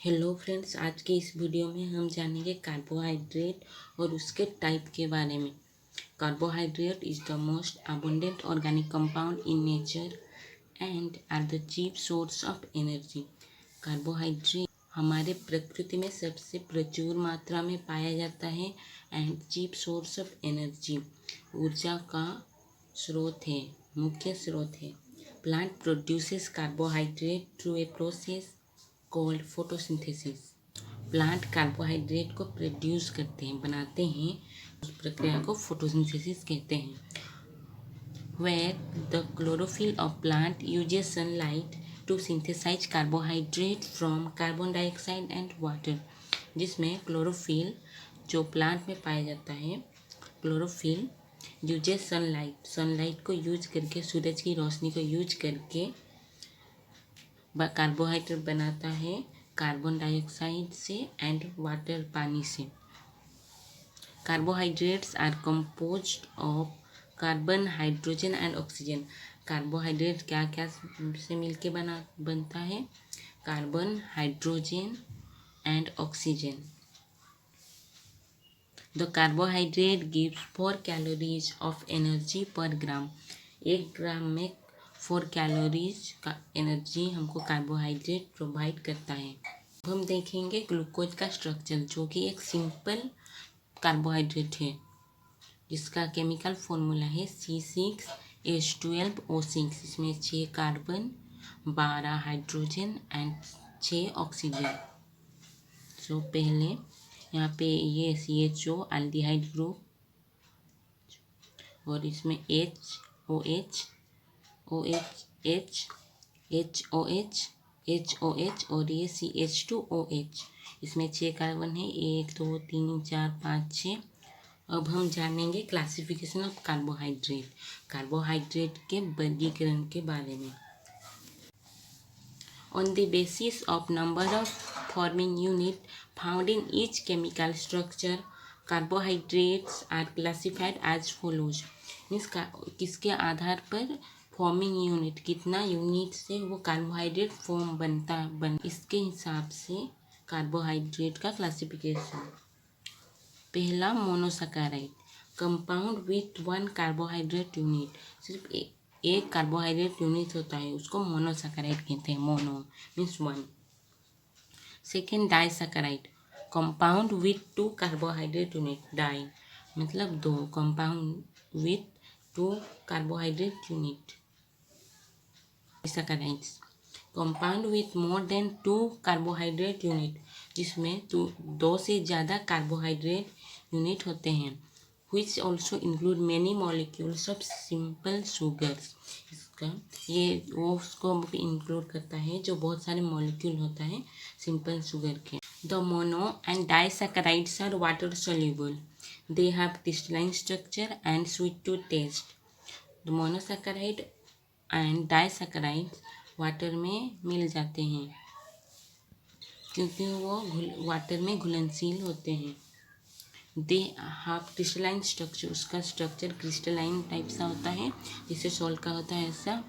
Hello friends, आज के इस वीडियो में हम जानेंगे कार्बोहाइड्रेट और उसके टाइप के बारे में। Carbohydrate is the most abundant organic compound in nature and are the cheap source of energy. Carbohydrate हमारे प्रकृति में सबसे प्रचुर मात्रा में पाया जाता है and cheap source of energy, ऊर्जा का स्रोत है, मुख्य स्रोत है। Plant produces carbohydrate through a process called photosynthesis. Plant carbohydrate को प्रोड्यूस करते हैं, बनाते हैं, उस प्रक्रिया को फोटोसिंथेसिस कहते हैं। Where the chlorophyll of plant uses sunlight to synthesize carbohydrate from carbon dioxide and water। जिसमें क्लोरोफिल जो प्लांट में पाया जाता है, क्लोरोफिल यूजेस सनलाइट को यूज करके, सूरज की रोशनी को यूज करके कार्बोहाइड्रेट बनाता है कार्बन डाइऑक्साइड से एंड वाटर, पानी से। Carbohydrates are composed of carbon, hydrogen and oxygen. Carbohydrate क्या क्या से मिलके बनता है? Carbon, hydrogen and oxygen. The carbohydrate gives 4 calories of energy per gram. 1 ग्राम में 4 कैलोरीज का एनर्जी हमको कार्बोहाइड्रेट प्रोवाइड करता है। अब हम देखेंगे ग्लूकोज का स्ट्रक्चर, जो कि एक सिंपल कार्बोहाइड्रेट है, जिसका केमिकल फॉर्मूला है C6H12O6। इसमें 6 कार्बन, 12 हाइड्रोजन एंड 6 ऑक्सीजन। तो पहले यहाँ पे ये CHO एल्डिहाइड ग्रुप, और इसमें HOH, OH, HOH, HOH और ये CH2OH। इसमें 6 कार्बन है, 1 2 3 4 5 6। अब हम जानेंगे क्लासिफिकेशन ऑफ कार्बोहाइड्रेट, कार्बोहाइड्रेट के वर्गीकरण के बारे में। On the basis of number of forming unit found in each chemical structure, carbohydrates are classified as follows। किसके आधार पर? फॉर्मिंग यूनिट, कितना यूनिट से वो कार्बोहाइड्रेट फॉर्म बन इसके हिसाब से कार्बोहाइड्रेट का क्लासिफिकेशन। पहला, monosaccharide, compound with 1 carbohydrate unit. सिर्फ एक कार्बोहाइड्रेट यूनिट होता है, उसको मोनोसैकेराइड कहते हैं। Mono means 1। Second, disaccharide, compound with 2 carbohydrate unit. Di मतलब 2, compound with 2 carbohydrate unit. Disaccharides, compound with more than 2 carbohydrate unit, जिसमें 2 से ज़्यादा कार्बोहाइड्रेट यूनिट होते हैं। which also include many molecules of simple sugars। इसका ये वो उसको भी इंक्लूड करता है जो बहुत सारे मॉलिक्यूल होता है सिंपल शुगर के। The mono and disaccharides are water soluble। They have crystalline structure and sweet to taste. The monosaccharide and disaccharide water में मिल जाते हैं क्योंकि वो वाटर में घुलनशील होते हैं। दे हैव क्रिस्टलाइन स्ट्रक्चर, उसका स्ट्रक्चर क्रिस्टलाइन टाइप सा होता है, जैसे सॉल्ट का होता है ऐसा।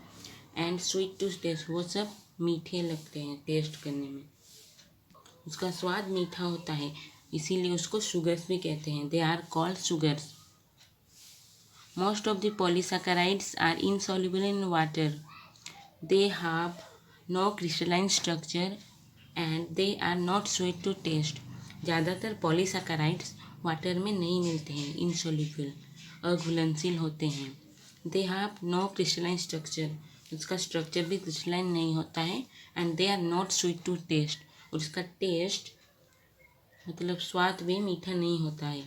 एंड स्वीट टू टेस्ट, वो सब मीठे लगते हैं टेस्ट करने में, उसका स्वाद मीठा होता है, इसीलिए उसको शुगर्स भी कहते हैं। They are called sugars. Most of the polysaccharides are insoluble in water. They have no crystalline structure and they are not sweet to taste. ज़्यादातर पॉलीसैकेराइड्स वाटर में नहीं मिलते हैं, इनसॉल्युबल, अघुलनशील होते हैं। They have no crystalline structure, उसका structure भी क्रिस्टलाइन नहीं होता है। And they are not sweet to taste, और उसका टेस्ट मतलब स्वाद भी मीठा नहीं होता है।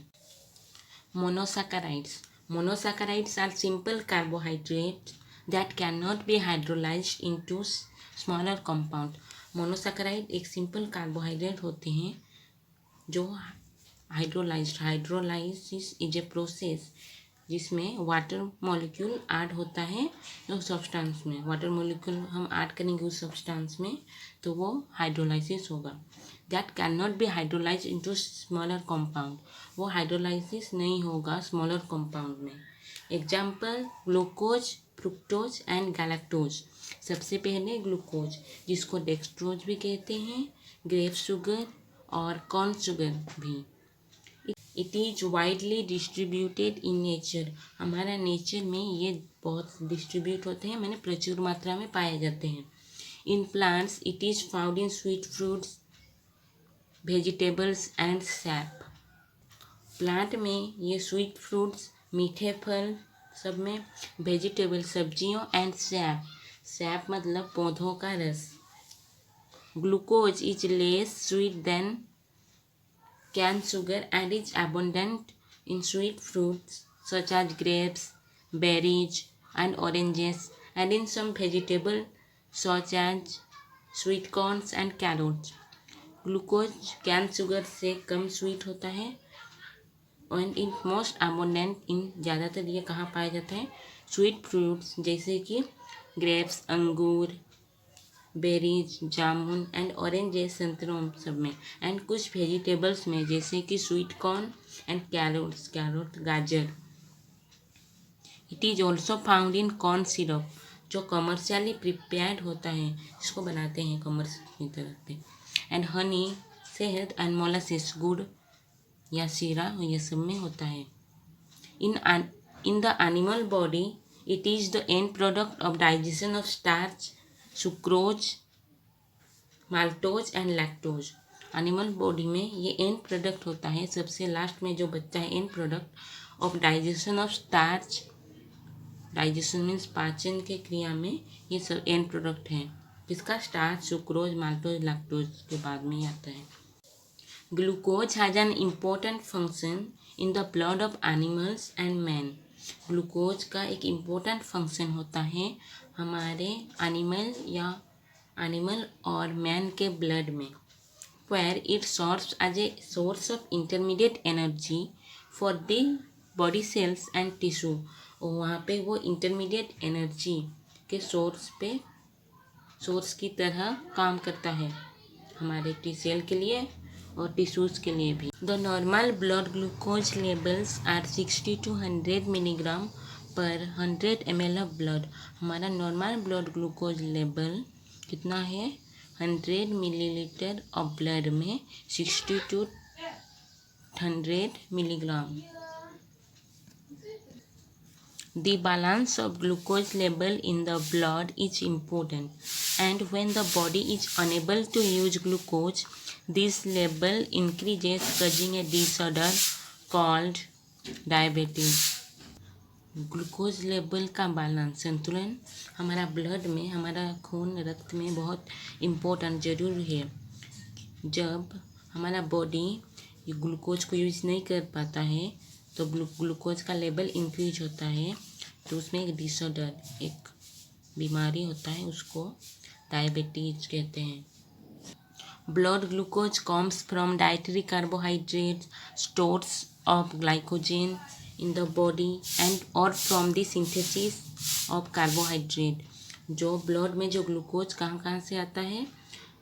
Monosaccharides, monosaccharides are simple carbohydrates that can not be hydrolysed into smaller compound. Monosaccharide एक सिंपल कार्बोहाइड्रेट होते हैं जो हाइड्रोलाइसिस इज ए प्रोसेस जिसमें वाटर मॉलिक्यूल ऐड होता है उस सब्सटेंस में। वाटर मॉलिक्यूल हम ऐड करेंगे उस सब्सटेंस में तो वो हाइड्रोलाइसिस होगा। That can not B hydrolyse into smaller compound, वो हाइड्रोलाइसिस नहीं होगा स्मॉलर कंपाउंड में। Example, glucose, fructose and galactose. सबसे पहले ग्लूकोज, जिसको डेक्सट्रोज भी कहते हैं, ग्रेप शुगर और कॉर्न शुगर भी। It is widely distributed in nature. हमारा नेचर में ये बहुत डिस्ट्रीब्यूट होते हैं, मैंने प्रचुर मात्रा में पाए जाते हैं। In plants it is found in sweet fruits, vegetables and SAP. Plant में ये स्वीट फ्रूट्स, मीठे फल सब में, वेजिटेबल सब्जियों एंड सैप, सैप मतलब पौधों का रस। Glucose is less sweet than cane sugar and is abundant in sweet fruits such as grapes, berries and oranges, and in some vegetables such as sweet corns and carrots. Glucose can sugar से कम sweet होता है and in most abundant इन ज़्यादातर ये कहाँ पाया जाता है, sweet fruits जैसे कि ग्रेप्स अंगूर, बेरीज जामुन एंड ऑरेंजेस संतरों सब में, एंड कुछ वेजिटेबल्स में जैसे कि sweet corn and carrots, carrot गाजर। It is also found in corn syrup, जो कमर्शियली प्रिपेयर्ड होता है, इसको बनाते हैं कमर्शियल की तरह से। एंड हनी, शहद एंड मोलासिस, गुड़ या शीरा, ये सब में होता है। In the animal body it is the end product of digestion of starch, sucrose, maltose and lactose. Animal body में ये एंड प्रोडक्ट होता है, सबसे लास्ट में जो बचता है and product of digestion of starch. Digestion means पाचन के क्रिया में ये सब एंड प्रोडक्ट हैं, जिसका स्टार्च, सुक्रोज, माल्टोज, लैक्टोज के बाद में ही आता है। Glucose has an important function in the blood of animals and man. Glucose का एक इम्पोर्टेंट फंक्शन होता है हमारे एनिमल और मैन के ब्लड में, where it serves as a source of intermediate energy for the body cells and tissue। और वहाँ पे वो इंटरमीडिएट एनर्जी के सोर्स की तरह काम करता है हमारे टी सेल के लिए और टिश्यूज के लिए भी। The normal blood glucose levels are 60 to 100 milligram per 100 ml of blood. हमारा नॉर्मल ब्लड ग्लूकोज लेवल कितना है, 100 मिलीलीटर ऑफ ब्लड में 60 to 100 milligram. The balance of glucose level in the blood is important, and when the body is unable to use glucose, this level increases, causing a disorder called diabetes। Glucose level का balance, संतुलन हमारा blood में, हमारा खून रक्त में बहुत important ज़रूर है। जब हमारा बॉडी ये ग्लूकोज को यूज़ नहीं कर पाता है तो ग्लूकोज का लेवल इंक्रीज होता है, तो उसमें एक डिसऑर्डर, एक बीमारी होता है, उसको डायबिटीज कहते हैं। Blood glucose comes from dietary carbohydrates, stores of glycogen in the body and और from the synthesis of carbohydrate. जो ब्लड में जो ग्लूकोज कहाँ से आता है,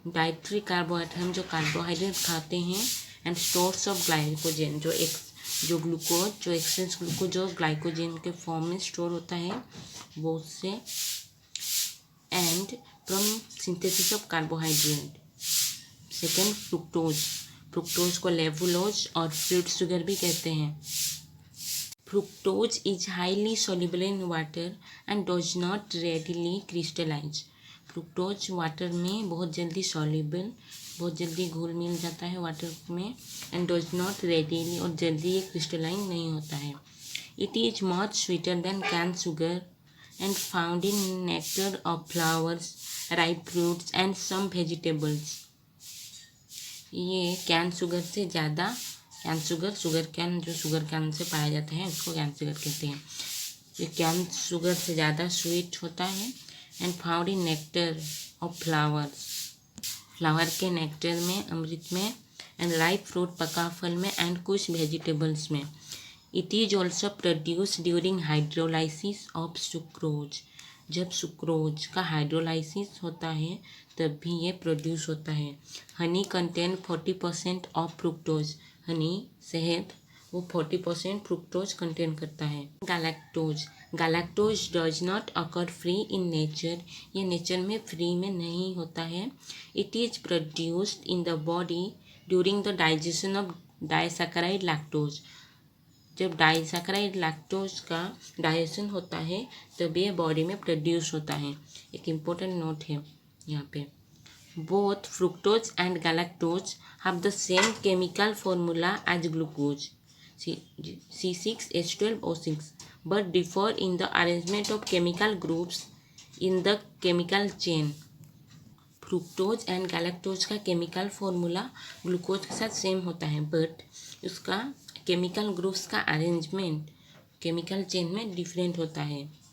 डाइटरी कार्बोहाइड्रेट, हम जो कार्बोहाइड्रेट खाते हैं, एंड स्टोर्स ऑफ ग्लाइकोजन, जो ग्लूकोज, जो एक्सेस ग्लूकोज जो ग्लाइकोजन के फॉर्म में स्टोर होता है वो उससे, and from synthesis of carbohydrate. Second fructose को लेवुलोज और फ्रूट शुगर भी कहते हैं। Fructose is highly soluble in water and does not readily crystallise. Fructose water में बहुत जल्दी सॉल्युबल, बहुत जल्दी घुल मिल जाता है वाटर में, एंड डज नॉट रेडिली, और जल्दी ये क्रिस्टलाइन नहीं होता है। It is much sweeter than cane sugar and found in nectar of flowers, ripe fruits and some vegetables. ये कैन शुगर से ज़्यादा, कैन शुगर कैन जो शुगर कैन से पाया जाता है उसको कैन शुगर कहते हैं। ये कैन शुगर से ज़्यादा स्वीट होता है, and found in nectar of flowers, flower के नेक्टर में, अमृत में, एंड राइप फ्रूट, पका फल में, एंड कुछ वेजिटेबल्स में। It is also produce during hydrolysis of sucrose. जब सुक्रोज का हाइड्रोलाइसिस होता है तब भी ये प्रोड्यूस होता है। Honey contain 40% of fructose. Honey, शहद वो 40% फ्रुक्टोज कंटेन करता है। Galactose does not occur free in nature, ये नेचर में फ्री में नहीं होता है। It is produced in the body during the digestion of disaccharide lactose. जब डाइसैकेराइड लैक्टोज का डाइजेशन होता है तब ये बॉडी में प्रोड्यूस होता है। एक इम्पोर्टेंट नोट है यहाँ पे, both fructose and galactose have the same chemical formula as glucose C6H12O6 but differ in the arrangement of chemical groups in the chemical chain। Fructose and galactose का chemical formula glucose के साथ same होता है, but उसका chemical groups का arrangement chemical chain में different होता है।